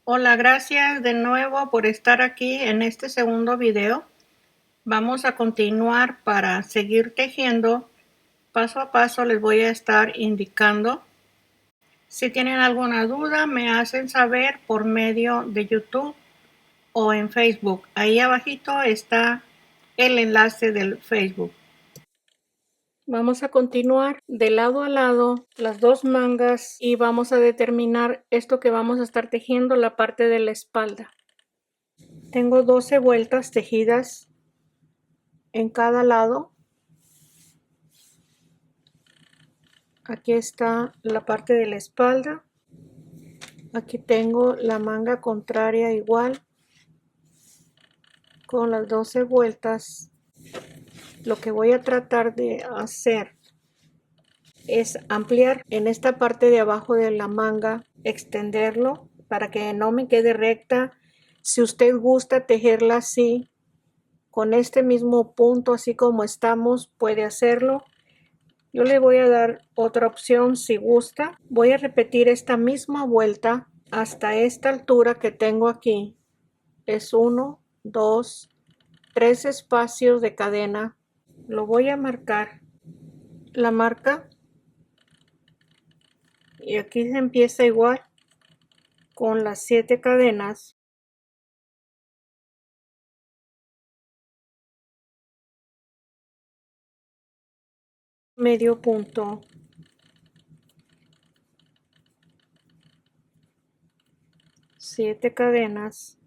Hola, gracias de nuevo por estar aquí en este segundo video. Vamos a continuar para seguir tejiendo. Paso a paso les voy a estar indicando. Si tienen alguna duda, me hacen saber por medio de YouTube o en Facebook. Ahí abajito está el enlace del Facebook. Vamos a continuar de lado a lado las dos mangas y vamos a determinar esto que vamos a estar tejiendo, la parte de la espalda. Tengo 12 vueltas tejidas en cada lado. Aquí está la parte de la espalda. Aquí tengo la manga contraria igual con las 12 vueltas. Lo que voy a tratar de hacer es ampliar en esta parte de abajo de la manga, extenderlo para que no me quede recta. Si usted gusta tejerla así, con este mismo punto, así como estamos, puede hacerlo. Yo le voy a dar otra opción si gusta. Voy a repetir esta misma vuelta hasta esta altura que tengo aquí. Es 1, 2, 3 espacios de cadena. Lo voy a marcar. La marca. Y aquí se empieza igual con las 7 cadenas. Medio punto. Siete cadenas.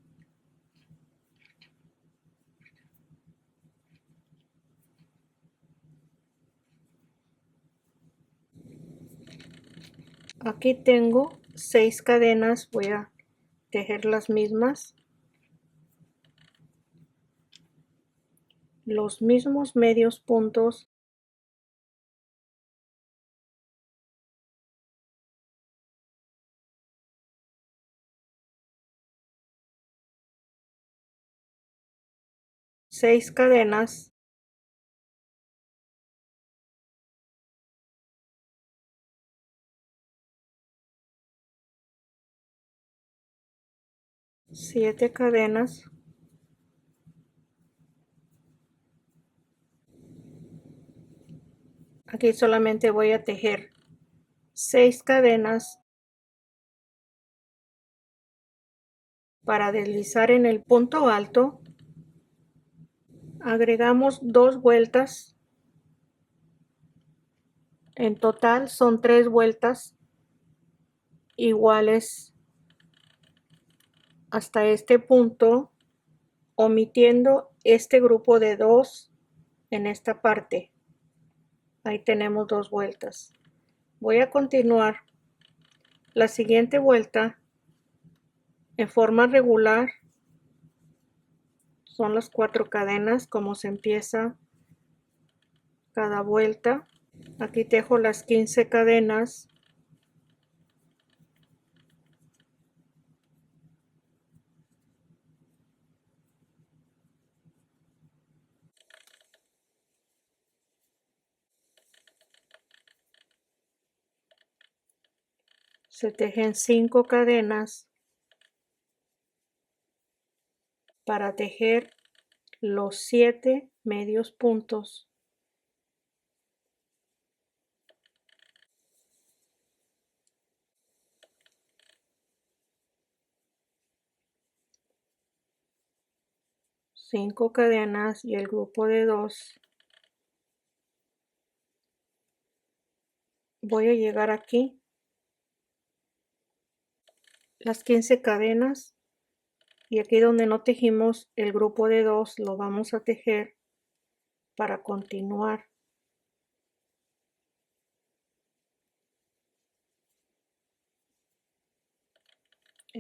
Aquí tengo 6 cadenas. Voy a tejer las mismas. Los mismos medios puntos. Seis cadenas. Siete cadenas. Aquí solamente voy a tejer 6 cadenas para deslizar en el punto alto. Agregamos 2 vueltas. En total son 3 vueltas iguales hasta este punto, omitiendo este grupo de 2 en esta parte. Ahí tenemos 2 vueltas. Voy a continuar la siguiente vuelta en forma regular. Son las 4 cadenas como se empieza cada vuelta. Aquí tejo las 15 cadenas. Se tejen 5 cadenas para tejer los 7 medios puntos. Cinco cadenas y el grupo de 2. Voy a llegar aquí. Las 15 cadenas. Y aquí donde no tejimos el grupo de 2 lo vamos a tejer para continuar.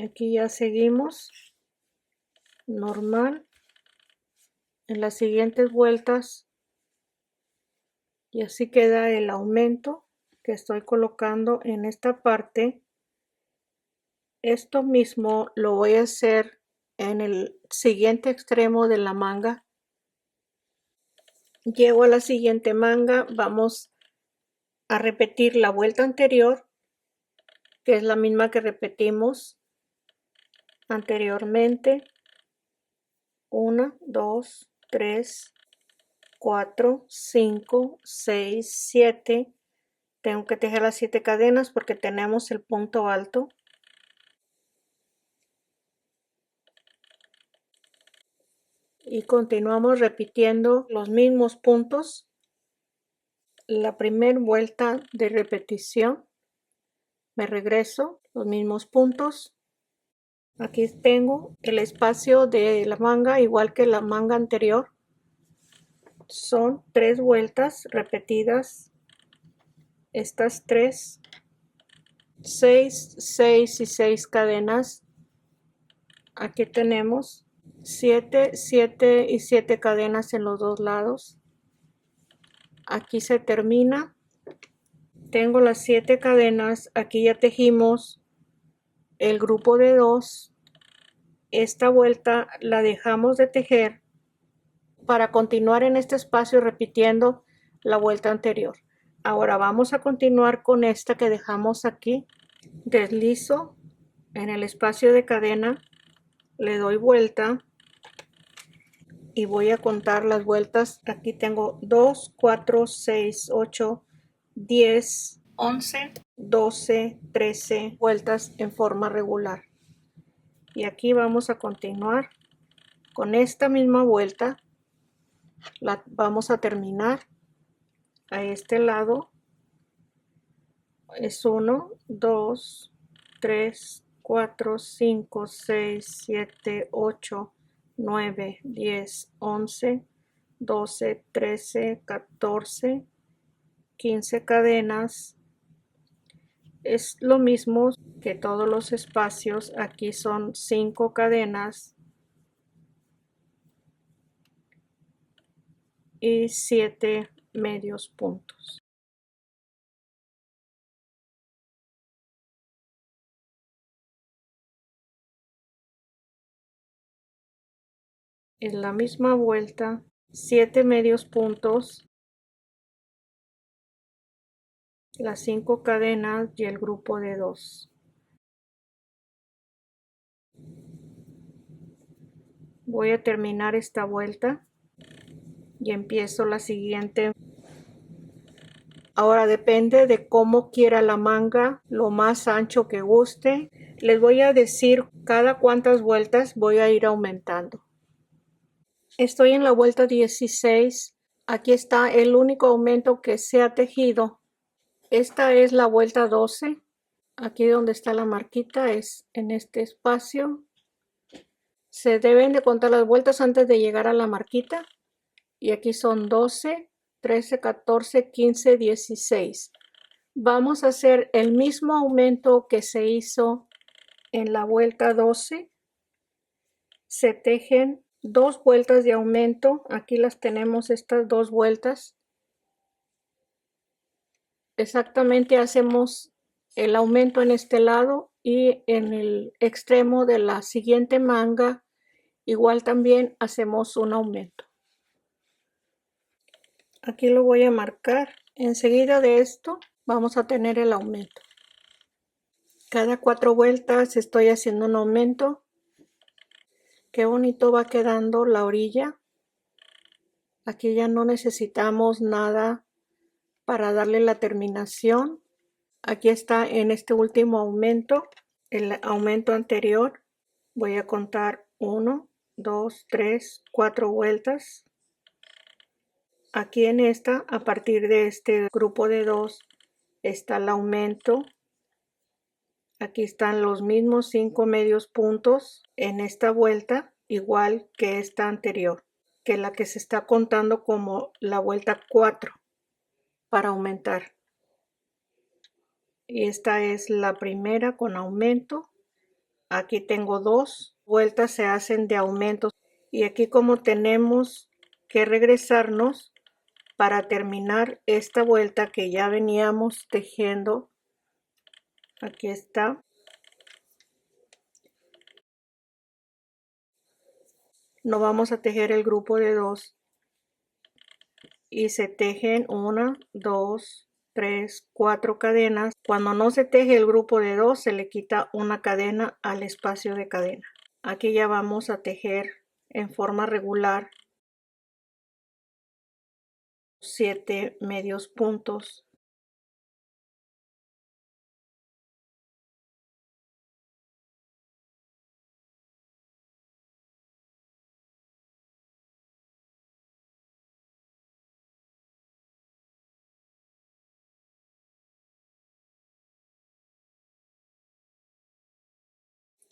Aquí ya seguimos normal en las siguientes vueltas y así queda el aumento que estoy colocando en esta parte. Esto mismo lo voy a hacer en el siguiente extremo de la manga. Llego a la siguiente manga, vamos a repetir la vuelta anterior, que es la misma que repetimos anteriormente. 1, 2, 3, 4, 5, 6, 7. Tengo que tejer las 7 cadenas porque tenemos el punto alto. Y continuamos repitiendo los mismos puntos. La primera vuelta de repetición, me regreso, los mismos puntos. Aquí tengo el espacio de la manga, igual que la manga anterior. Son 3 vueltas repetidas. Estas 3, 6, 6 y 6 cadenas. Aquí tenemos 7, 7 y 7 cadenas en los dos lados. Aquí se termina. Tengo las 7 cadenas. Aquí ya tejimos el grupo de 2. Esta vuelta la dejamos de tejer para continuar en este espacio repitiendo la vuelta anterior. Ahora vamos a continuar con esta que dejamos aquí. Deslizo en el espacio de cadena, le doy vuelta y voy a contar las vueltas. Aquí tengo 2, 4, 6, 8, 10, 11, 12, 13 vueltas en forma regular. Y aquí vamos a continuar con esta misma vuelta. La vamos a terminar a este lado. Es 1, 2, 3, 4, 5, 6, 7, 8, 9, 10, 11, 12, 13, 14, 15 cadenas. Es lo mismo que todos los espacios. Aquí son 5 cadenas y 7 medios puntos. En la misma vuelta, 7 medios puntos, las 5 cadenas y el grupo de 2. Voy a terminar esta vuelta y empiezo la siguiente. Ahora depende de cómo quiera la manga, lo más ancho que guste. Les voy a decir cada cuántas vueltas voy a ir aumentando. Estoy en la vuelta 16. Aquí está el único aumento que se ha tejido. Esta es la vuelta 12. Aquí donde está la marquita es en este espacio. Se deben de contar las vueltas antes de llegar a la marquita. Y aquí son 12, 13, 14, 15, 16. Vamos a hacer el mismo aumento que se hizo en la vuelta 12. Se tejen 2 vueltas de aumento. Aquí las tenemos, estas 2 vueltas. Exactamente hacemos el aumento en este lado y en el extremo de la siguiente manga igual también hacemos un aumento. Aquí lo voy a marcar. Enseguida de esto vamos a tener el aumento. Cada 4 vueltas estoy haciendo un aumento. Qué bonito va quedando la orilla. Aquí ya no necesitamos nada para darle la terminación. Aquí está en este último aumento, el aumento anterior. Voy a contar 1, 2, 3, 4 vueltas. Aquí en esta, a partir de este grupo de 2, está el aumento. Aquí están los mismos 5 medios puntos en esta vuelta, igual que esta anterior, que la que se está contando como la vuelta 4 para aumentar. Y esta es la primera con aumento. Aquí tengo 2 vueltas, se hacen de aumento. Y aquí como tenemos que regresarnos para terminar esta vuelta que ya veníamos tejiendo, aquí está. No vamos a tejer el grupo de 2 y se tejen 1, 2, 3, 4 cadenas. Cuando no se teje el grupo de 2 se le quita una cadena al espacio de cadena. Aquí ya vamos a tejer en forma regular 7 medios puntos.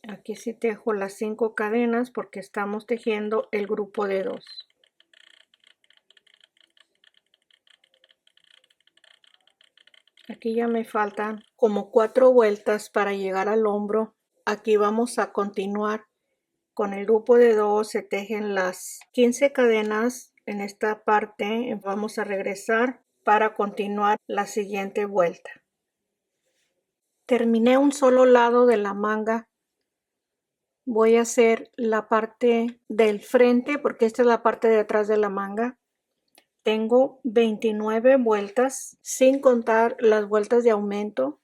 Aquí sí tejo las 5 cadenas porque estamos tejiendo el grupo de 2. Aquí ya me faltan como 4 vueltas para llegar al hombro. Aquí vamos a continuar con el grupo de 2. Se tejen las 15 cadenas en esta parte. Vamos a regresar para continuar la siguiente vuelta. Terminé un solo lado de la manga. Voy a hacer la parte del frente porque esta es la parte de atrás de la manga. Tengo 29 vueltas sin contar las vueltas de aumento,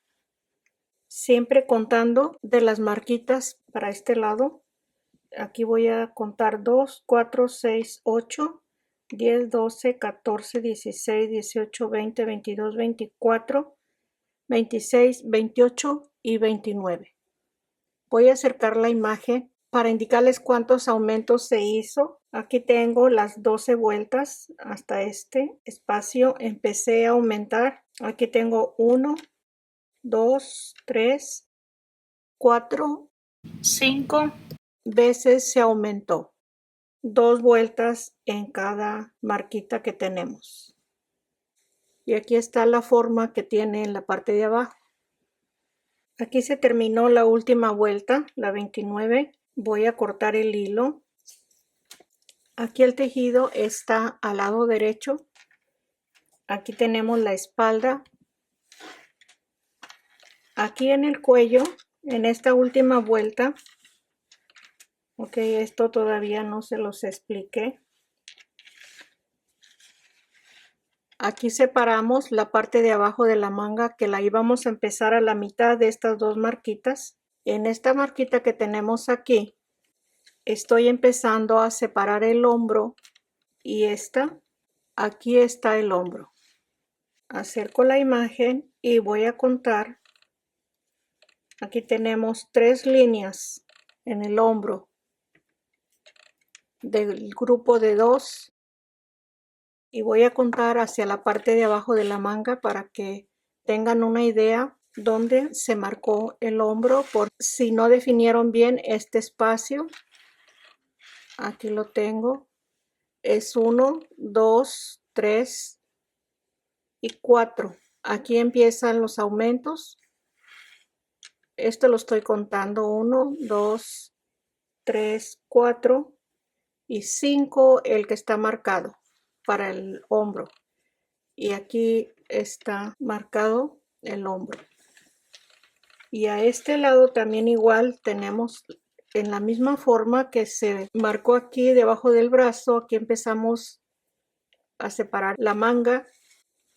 siempre contando de las marquitas para este lado. Aquí voy a contar 2, 4, 6, 8, 10, 12, 14, 16, 18, 20, 22, 24, 26, 28 y 29. Voy a acercar la imagen para indicarles cuántos aumentos se hizo. Aquí tengo las 12 vueltas hasta este espacio. Empecé a aumentar. Aquí tengo 1, 2, 3, 4, 5 veces se aumentó. 2 vueltas en cada marquita que tenemos. Y aquí está la forma que tiene en la parte de abajo. Aquí se terminó la última vuelta, la 29. Voy a cortar el hilo. Aquí el tejido está al lado derecho. Aquí tenemos la espalda. Aquí en el cuello, en esta última vuelta. Ok, esto todavía no se los expliqué. Aquí separamos la parte de abajo de la manga que la íbamos a empezar a la mitad de estas 2 marquitas. En esta marquita que tenemos aquí, estoy empezando a separar el hombro y aquí está el hombro. Acerco la imagen y voy a contar. Aquí tenemos 3 líneas en el hombro del grupo de 2 y voy a contar hacia la parte de abajo de la manga para que tengan una idea dónde se marcó el hombro, por si no definieron bien este espacio. Aquí lo tengo. Es 1, 2, 3 y 4. Aquí empiezan los aumentos. Esto lo estoy contando 1, 2, 3, 4 y 5 el que está marcado para el hombro. Y aquí está marcado el hombro. Y a este lado también igual tenemos en la misma forma que se marcó aquí debajo del brazo. Aquí empezamos a separar la manga.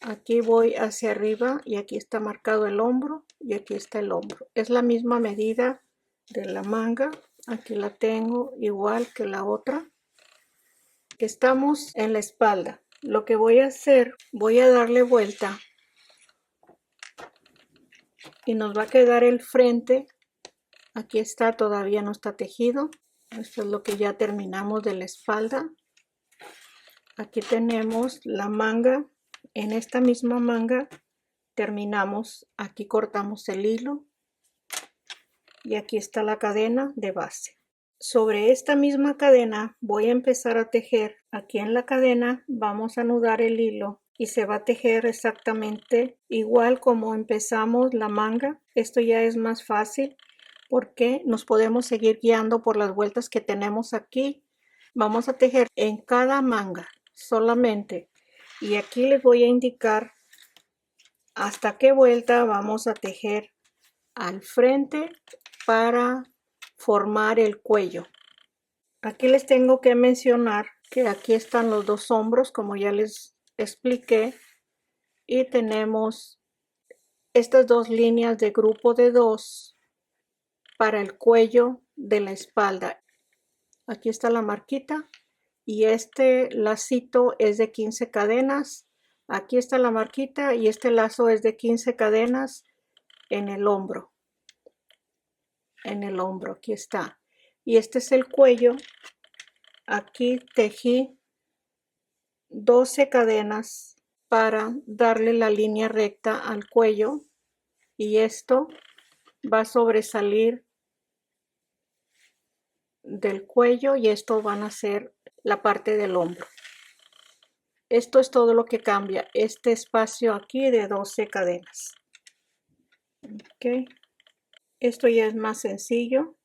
Aquí voy hacia arriba y aquí está marcado el hombro y aquí está el hombro. Es la misma medida de la manga. Aquí la tengo igual que la otra. Que estamos en la espalda. Lo que voy a hacer, voy a darle vuelta y nos va a quedar el frente. Aquí está, todavía no está tejido. Esto es lo que ya terminamos de la espalda. Aquí tenemos la manga. En esta misma manga terminamos, aquí cortamos el hilo y aquí está la cadena de base. Sobre esta misma cadena voy a empezar a tejer. Aquí en la cadena vamos a anudar el hilo y se va a tejer exactamente igual como empezamos la manga. Esto ya es más fácil porque nos podemos seguir guiando por las vueltas que tenemos aquí. Vamos a tejer en cada manga solamente y aquí les voy a indicar hasta qué vuelta vamos a tejer al frente para formar el cuello. Aquí les tengo que mencionar que aquí están los 2 hombros, como ya les expliqué, y tenemos estas 2 líneas de grupo de 2 para el cuello de la espalda. Aquí está la marquita y este lacito es de 15 cadenas. Aquí está la marquita y este lazo es de 15 cadenas en el hombro. Aquí está. Y este es el cuello. Aquí tejí 12 cadenas para darle la línea recta al cuello y esto va a sobresalir del cuello y esto van a ser la parte del hombro. Esto es todo lo que cambia, este espacio aquí de 12 cadenas. Ok, esto ya es más sencillo.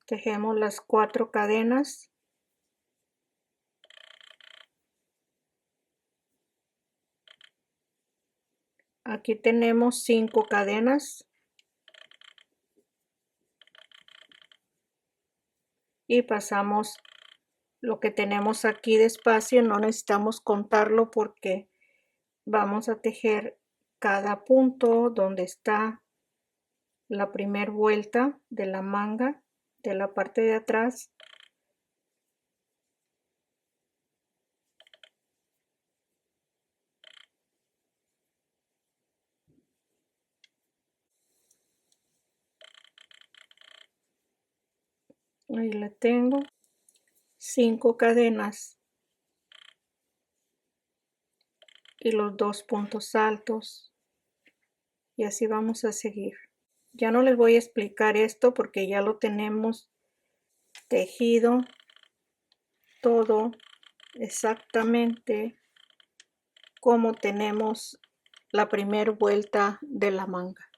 Tejemos las 4 cadenas. Aquí tenemos 5 cadenas. Y pasamos lo que tenemos aquí de espacio, no necesitamos contarlo porque vamos a tejer cada punto donde está la primera vuelta de la manga de la parte de atrás. Ahí la tengo. 5 cadenas y los 2 puntos altos y así vamos a seguir. Ya no les voy a explicar esto porque ya lo tenemos tejido todo exactamente como tenemos la primera vuelta de la manga.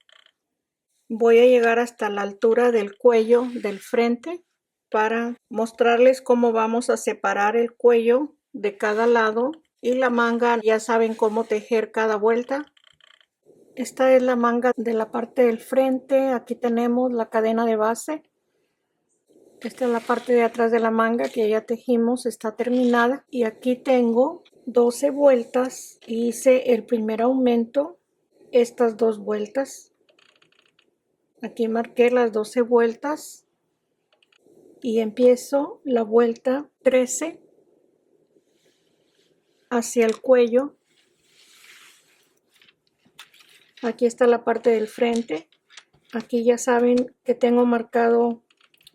Voy a llegar hasta la altura del cuello del frente para mostrarles cómo vamos a separar el cuello de cada lado y la manga. Ya saben cómo tejer cada vuelta. Esta es la manga de la parte del frente. Aquí tenemos la cadena de base. Esta es la parte de atrás de la manga que ya tejimos, está terminada. Y aquí tengo 12 vueltas. Hice el primer aumento, estas 2 vueltas. Aquí marqué las 12 vueltas y empiezo la vuelta 13 hacia el cuello. Aquí está la parte del frente. Aquí ya saben que tengo marcado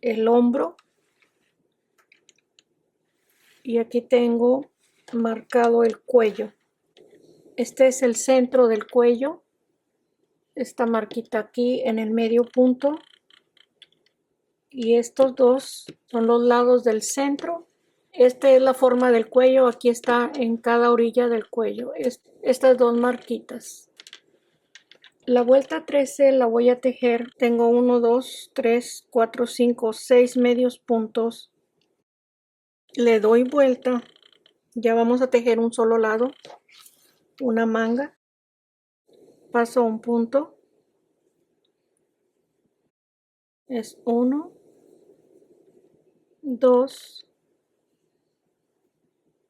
el hombro. Y aquí tengo marcado el cuello. Este es el centro del cuello. Esta marquita aquí en el medio punto. Y estos dos son los lados del centro. Esta es la forma del cuello. Aquí está en cada orilla del cuello. Estas 2 marquitas. La vuelta 13 la voy a tejer. Tengo 1, 2, 3, 4, 5, 6 medios puntos. Le doy vuelta. Ya vamos a tejer un solo lado. Una manga. Paso un punto. Es 1, 2,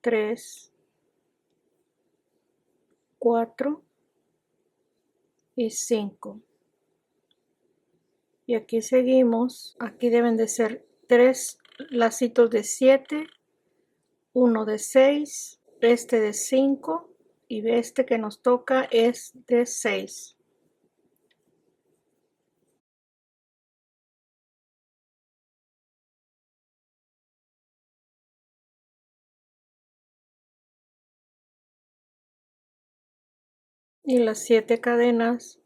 3, 4 y 5. Y aquí seguimos. Aquí deben de ser 3 lacitos de 7, 1 de 6, este de 5 y este que nos toca es de 6. Y las 7 cadenas.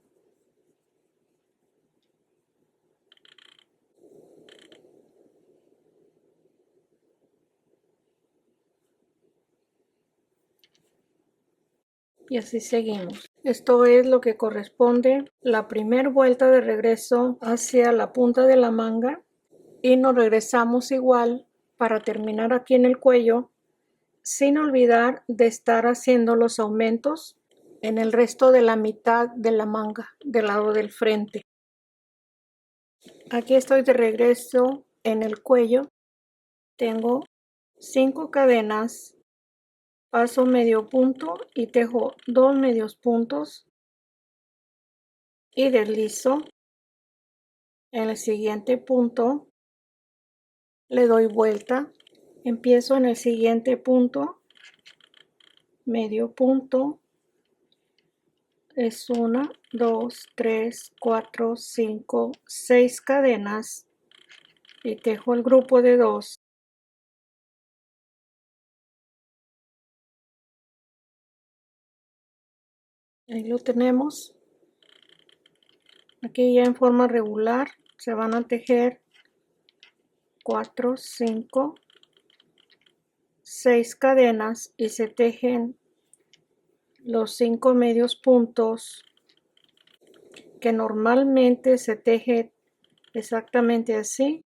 Y así seguimos. Esto es lo que corresponde la primera vuelta de regreso hacia la punta de la manga y nos regresamos igual para terminar aquí en el cuello, sin olvidar de estar haciendo los aumentos en el resto de la mitad de la manga del lado del frente. Aquí estoy de regreso en el cuello. Tengo 5 cadenas, paso medio punto y tejo 2 medios puntos y deslizo En el siguiente punto le doy vuelta, empiezo en el siguiente punto, medio punto, es 1, 2, 3, 4, 5, 6 cadenas y tejo el grupo de 2. Ahí lo tenemos. Aquí ya en forma regular se van a tejer 4, 5, 6 cadenas y se tejen los 5 medios puntos que normalmente se teje exactamente así.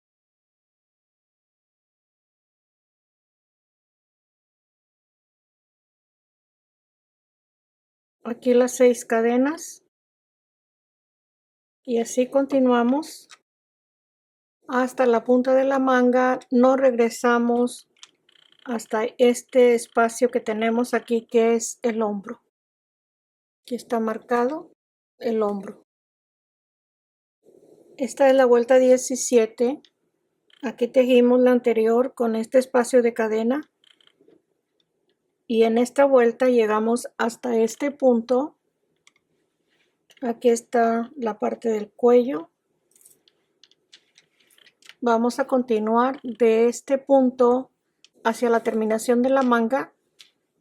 Aquí las 6 cadenas y así continuamos hasta la punta de la manga. No regresamos hasta este espacio que tenemos aquí, que es el hombro. Aquí está marcado el hombro. Esta es la vuelta 17. Aquí tejimos la anterior con este espacio de cadena y en esta vuelta llegamos hasta este punto. Aquí está la parte del cuello. Vamos a continuar de este punto hacia la terminación de la manga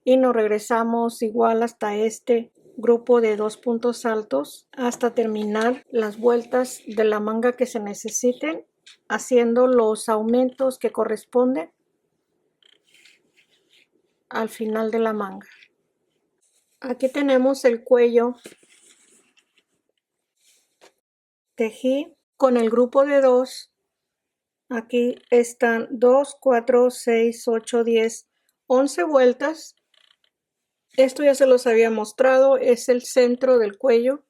y nos regresamos igual hasta este grupo de 2 puntos altos hasta terminar las vueltas de la manga que se necesiten, haciendo los aumentos que corresponden al final de la manga. Aquí tenemos el cuello. Tejí con el grupo de 2. Aquí están 2, 4, 6, 8, 10, 11 vueltas. Esto ya se los había mostrado, es el centro del cuello.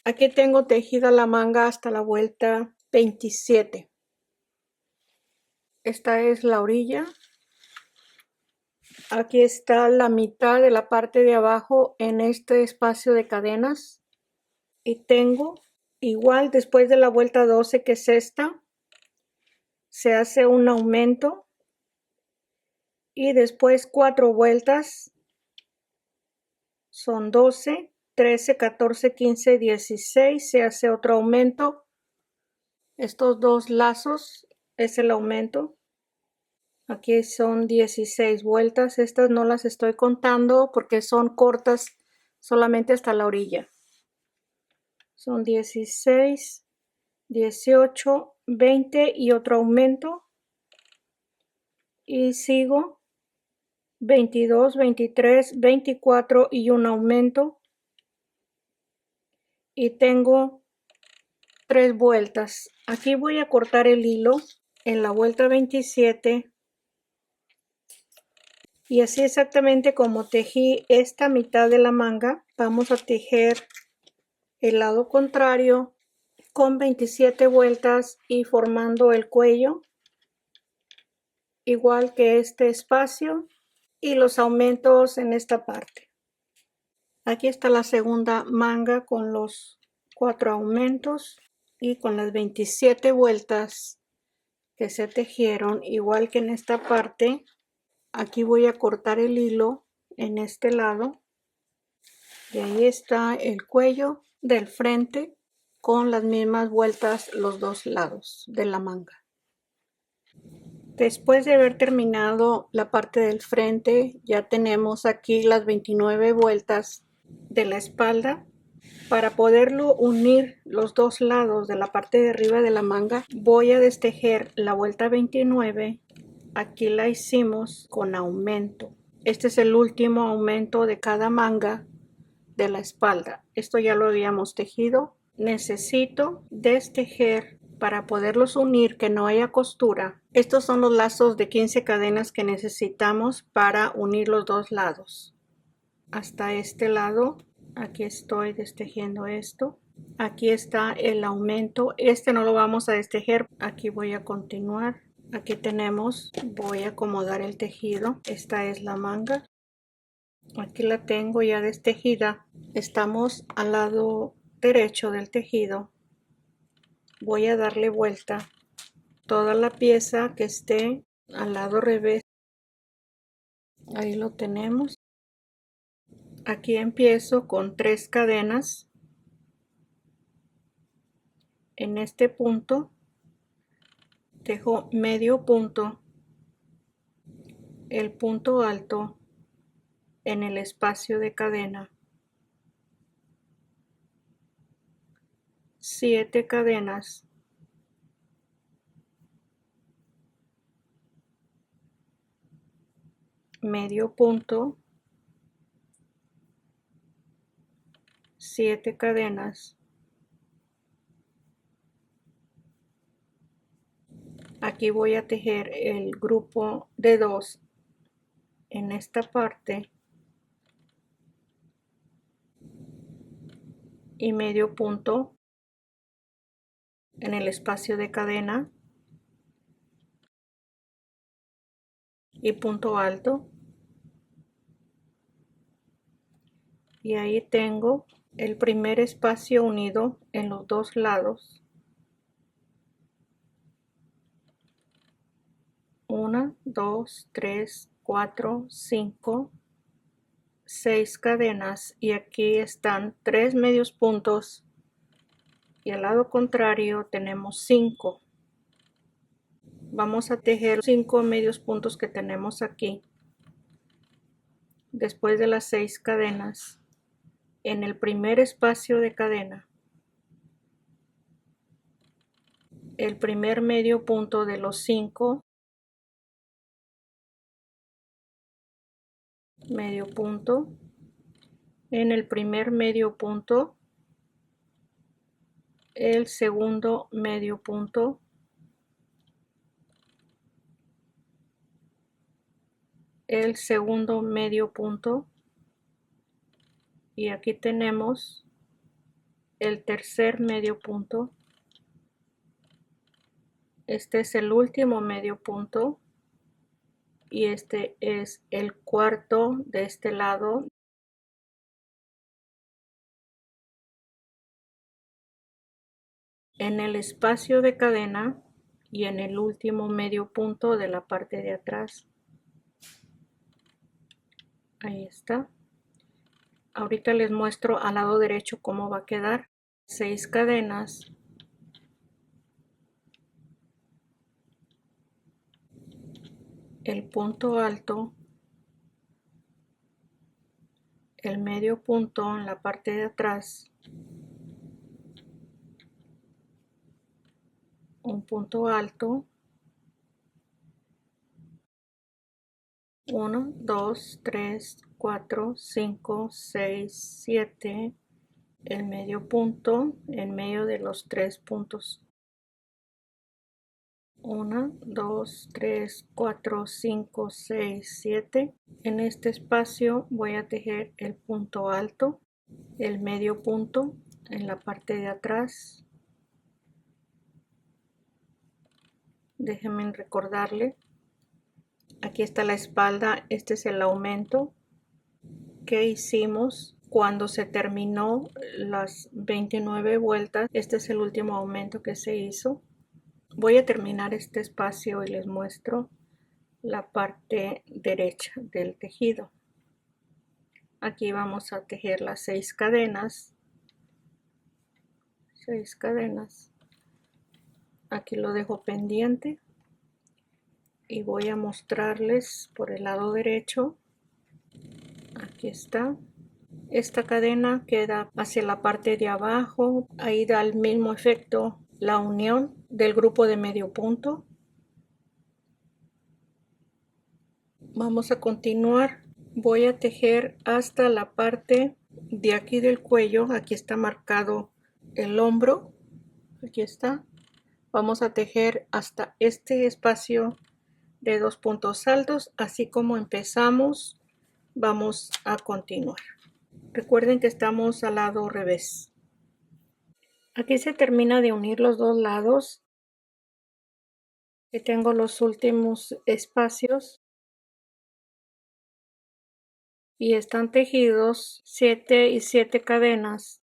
Aquí tengo tejida la manga hasta la vuelta 27. Esta es la orilla. Aquí está la mitad de la parte de abajo en este espacio de cadenas. Y tengo igual después de la vuelta 12, que es esta, se hace un aumento y después 4 vueltas. Son 12, 13, 14, 15, 16. Se hace otro aumento. Estos 2 lazos es el aumento. Aquí son 16 vueltas. Estas no las estoy contando porque son cortas solamente hasta la orilla. Son 16, 18, 20 y otro aumento. Y sigo 22, 23, 24 y un aumento. Y tengo 3 vueltas. Aquí voy a cortar el hilo en la vuelta 27. Y así exactamente como tejí esta mitad de la manga, vamos a tejer el lado contrario con 27 vueltas y formando el cuello, igual que este espacio y los aumentos en esta parte. Aquí está la segunda manga con los 4 aumentos y con las 27 vueltas que se tejieron, igual que en esta parte. Aquí voy a cortar el hilo en este lado y ahí está el cuello del frente con las mismas vueltas los dos lados de la manga. Después de haber terminado la parte del frente, ya tenemos aquí las 29 vueltas de la espalda. Para poderlo unir los dos lados de la parte de arriba de la manga, voy a destejer la vuelta 29. Aquí la hicimos con aumento. Este es el último aumento de cada manga de la espalda. Esto ya lo habíamos tejido. Necesito destejer para poderlos unir, que no haya costura. Estos son los lazos de 15 cadenas que necesitamos para unir los dos lados. Hasta este lado, aquí estoy destejiendo esto. Aquí está el aumento. Este no lo vamos a destejer. Aquí voy a continuar. Aquí tenemos, voy a acomodar el tejido. Esta es la manga. Aquí la tengo ya destejida. Estamos al lado derecho del tejido. voy a darle vuelta toda la pieza que esté al lado revés. Ahí lo tenemos. Aquí empiezo con 3 cadenas. En este punto dejo medio punto, el punto alto en el espacio de cadena, 7 cadenas, medio punto, 7 cadenas. Aquí voy a tejer el grupo de 2 en esta parte y medio punto en el espacio de cadena y punto alto, y ahí tengo el primer espacio unido en los dos lados. 1, 2, 3, 4, 5, 6 cadenas, y aquí están 3 medios puntos y al lado contrario tenemos 5. Vamos a tejer 5 medios puntos que tenemos aquí después de las 6 cadenas en el primer espacio de cadena. El primer medio punto de los 5, medio punto, en el primer medio punto, el segundo medio punto, el segundo medio punto, y aquí tenemos el tercer medio punto. Este es el último medio punto y este es el cuarto de este lado. En el espacio de cadena y en el último medio punto de la parte de atrás. Ahí está. Ahorita les muestro al lado derecho cómo va a quedar. 6 cadenas, el punto alto, el medio punto en la parte de atrás, un punto alto, 1, 2, 3, 4, 5, 6, 7, el medio punto en medio de los 3 puntos. 1, 2, 3, 4, 5, 6, 7. En este espacio voy a tejer el punto alto, el medio punto en la parte de atrás. Déjenme recordarle. Aquí está la espalda, este es el aumento que hicimos cuando se terminó las 29 vueltas. Este es el último aumento que se hizo. Voy a terminar este espacio y les muestro la parte derecha del tejido. Aquí vamos a tejer las 6 cadenas. 6 cadenas. Aquí lo dejo pendiente y voy a mostrarles por el lado derecho. Aquí está. Esta cadena queda hacia la parte de abajo. Ahí da el mismo efecto la unión del grupo de medio punto. Vamos a continuar. Voy a tejer hasta la parte de aquí del cuello. Aquí está marcado el hombro. Aquí está. Vamos a tejer hasta este espacio de 2 puntos altos. Así como empezamos, vamos a continuar. Recuerden que estamos al lado revés. Aquí se termina de unir los dos lados. Aquí tengo los últimos espacios y están tejidos 7 y 7 cadenas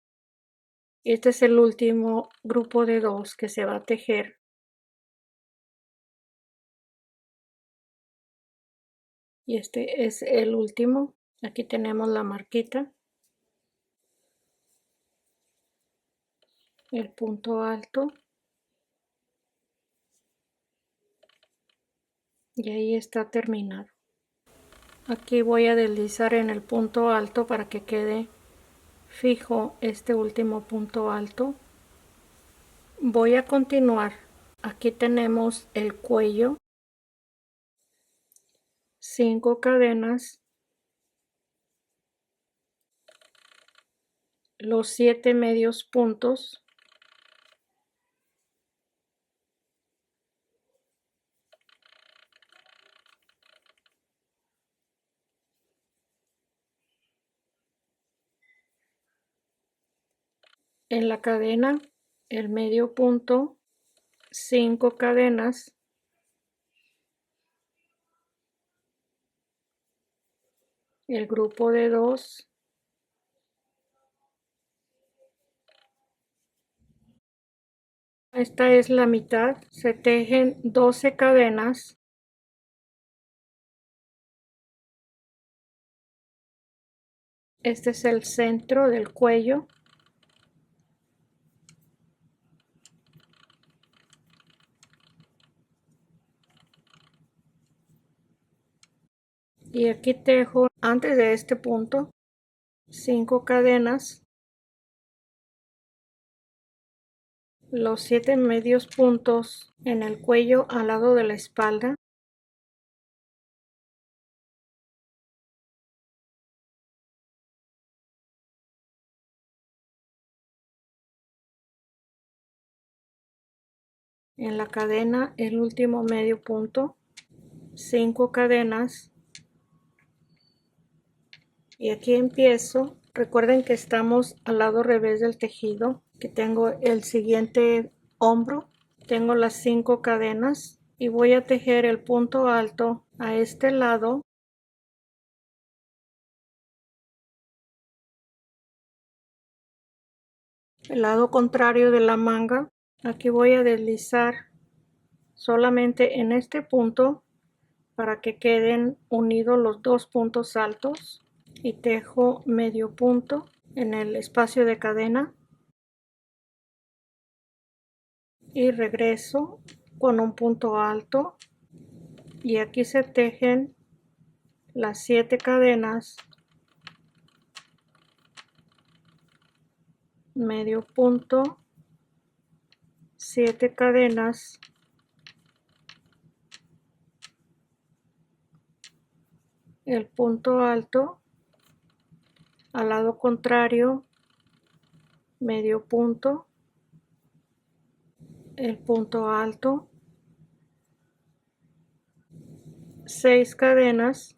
Este es el último grupo de 2 que se va a tejer. Y este es el último. Aquí tenemos la marquita, el punto alto, y ahí está terminado. Aquí voy a deslizar en el punto alto para que quede fijo este último punto alto. Voy a continuar. Aquí tenemos el cuello, 5 cadenas, los 7 medios puntos, en la cadena el medio punto, 5 cadenas, el grupo de 2, esta es la mitad, se tejen 12 cadenas, este es el centro del cuello, y aquí tejo antes de este punto 5 cadenas, los 7 medios puntos en el cuello al lado de la espalda, en la cadena el último medio punto, 5 cadenas, y aquí empiezo. Recuerden que estamos al lado revés del tejido, que tengo el siguiente hombro, tengo las 5 cadenas y voy a tejer el punto alto a este lado, el lado contrario de la manga. Aquí voy a deslizar solamente en este punto para que queden unidos los 2 puntos altos, y tejo medio punto en el espacio de cadena y regreso con un punto alto, y aquí se tejen las 7 cadenas, medio punto, 7 cadenas, el punto alto, al lado contrario, medio punto, el punto alto, 6 cadenas,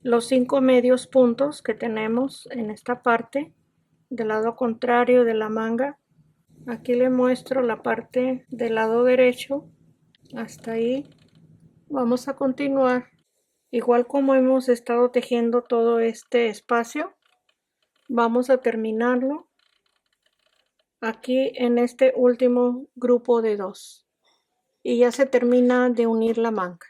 los 5 medios puntos que tenemos en esta parte del lado contrario de la manga. Aquí le muestro la parte del lado derecho, hasta ahí. Vamos a continuar igual como hemos estado tejiendo todo este espacio. Vamos a terminarlo aquí en este último grupo de 2 y ya se termina de unir la manga.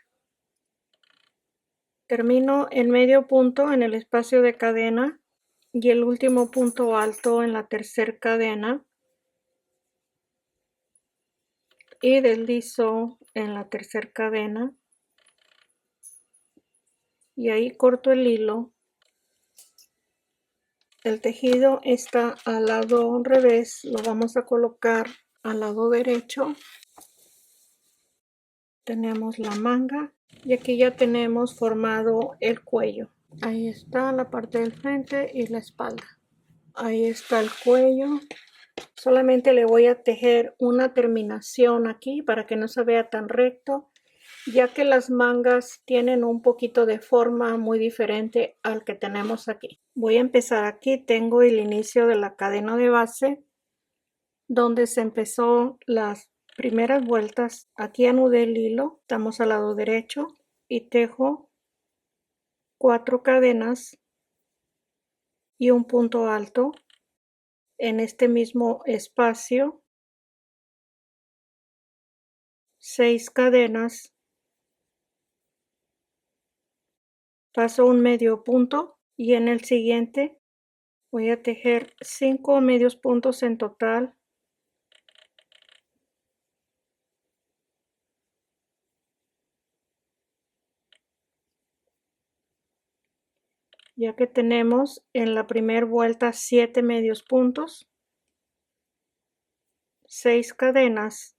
Termino el medio punto en el espacio de cadena y el último punto alto en la tercera cadena, y deslizo en la tercera cadena y ahí corto el hilo. El tejido está al lado revés, lo vamos a colocar al lado derecho. Tenemos la manga y aquí ya tenemos formado el cuello. Ahí está la parte del frente y la espalda. Ahí está el cuello. Solamente le voy a tejer una terminación aquí para que no se vea tan recto, ya que las mangas tienen un poquito de forma muy diferente al que tenemos aquí. Voy a empezar aquí. Tengo el inicio de la cadena de base donde se empezó las primeras vueltas. Aquí anudé el hilo, estamos al lado derecho, y tejo 4 cadenas y un punto alto. En este mismo espacio, 6 cadenas, paso un medio punto y en el siguiente voy a tejer 5 medios puntos en total. Ya que tenemos en la primera vuelta 7 medios puntos, 6 cadenas,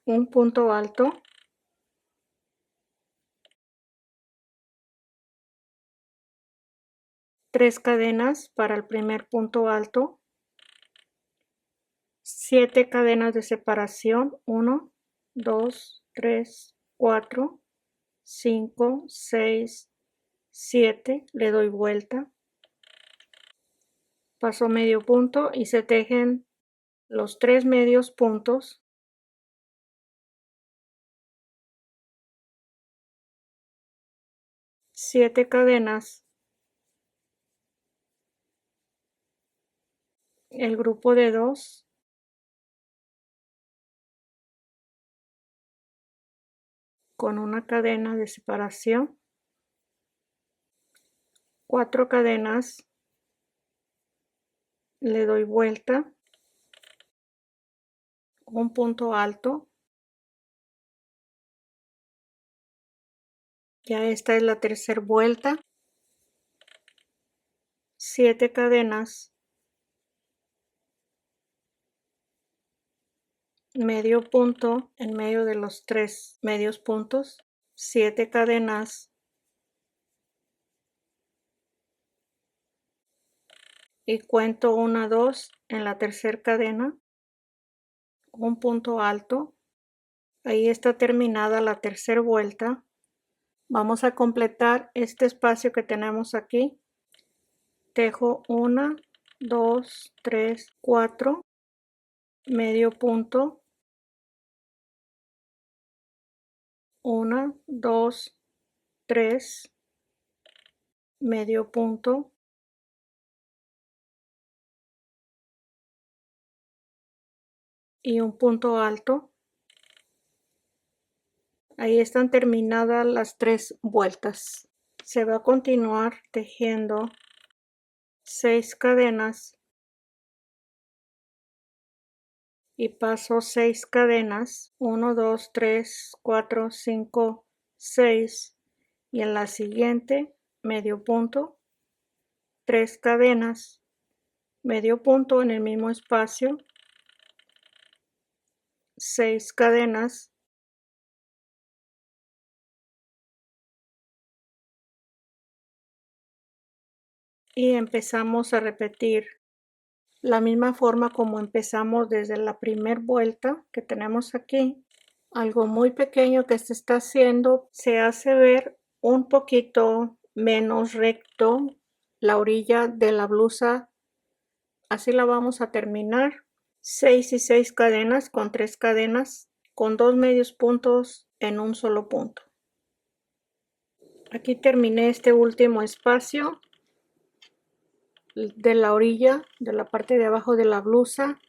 un punto alto, tres cadenas para el primer punto alto, 7 cadenas de separación, 1, 2, 3, 4, 5, 6, 7, le doy vuelta, paso medio punto y se tejen los 3 medios puntos, siete cadenas, el grupo de 2, con una cadena de separación, 4 cadenas, le doy vuelta, un punto alto, ya esta es la tercera vuelta, 7 cadenas, medio punto en medio de los 3 medios puntos, 7 cadenas y cuento 1, 2 en la tercera cadena, un punto alto, ahí está terminada la tercera vuelta. Vamos a completar este espacio que tenemos aquí, tejo 1, 2, 3, 4, medio punto, 1, 2, 3, medio punto, y un punto alto. Ahí están terminadas las 3 vueltas. Se va a continuar tejiendo 6 cadenas y paso 6 cadenas, 1, 2, 3, 4, 5, 6 y en la siguiente medio punto, 3 cadenas, medio punto en el mismo espacio, 6 cadenas, y empezamos a repetir la misma forma como empezamos desde la primera vuelta que tenemos aquí. Algo muy pequeño que se está haciendo, se hace ver un poquito menos recto la orilla de la blusa. Así la vamos a terminar. 6 y 6 cadenas con 3 cadenas con 2 medios puntos en un solo punto. Aquí terminé este último espacio de la orilla de la parte de abajo de la blusa.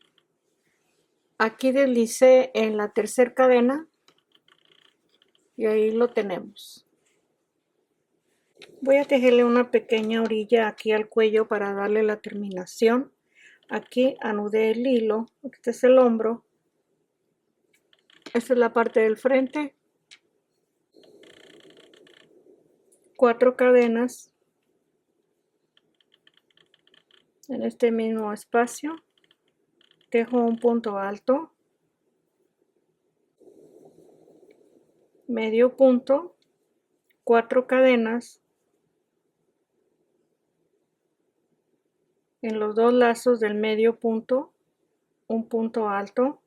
Aquí deslicé en la tercera cadena y ahí lo tenemos. Voy a tejerle una pequeña orilla aquí al cuello para darle la terminación. Aquí anudé el hilo, este es el hombro, esta es la parte del frente, 4 cadenas en este mismo espacio, tejo un punto alto, medio punto, 4 cadenas en los dos lazos del medio punto, un punto alto,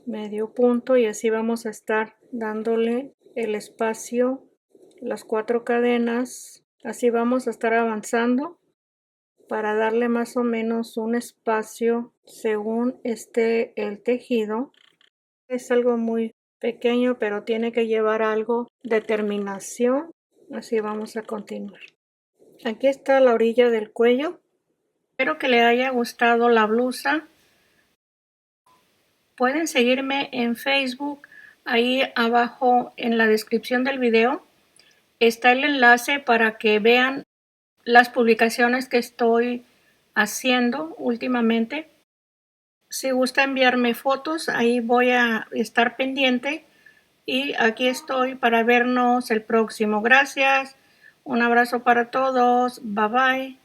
medio punto, y así vamos a estar dándole el espacio, las 4 cadenas, así vamos a estar avanzando para darle más o menos un espacio según esté el tejido. Es algo muy pequeño, pero tiene que llevar algo de terminación. Así vamos a continuar. Aquí está la orilla del cuello. Espero que le haya gustado la blusa. Pueden seguirme en Facebook. Ahí abajo en la descripción del video está el enlace para que vean las publicaciones que estoy haciendo últimamente. Si gusta enviarme fotos, ahí voy a estar pendiente. Y aquí estoy para vernos el próximo. Gracias. Un abrazo para todos. Bye bye.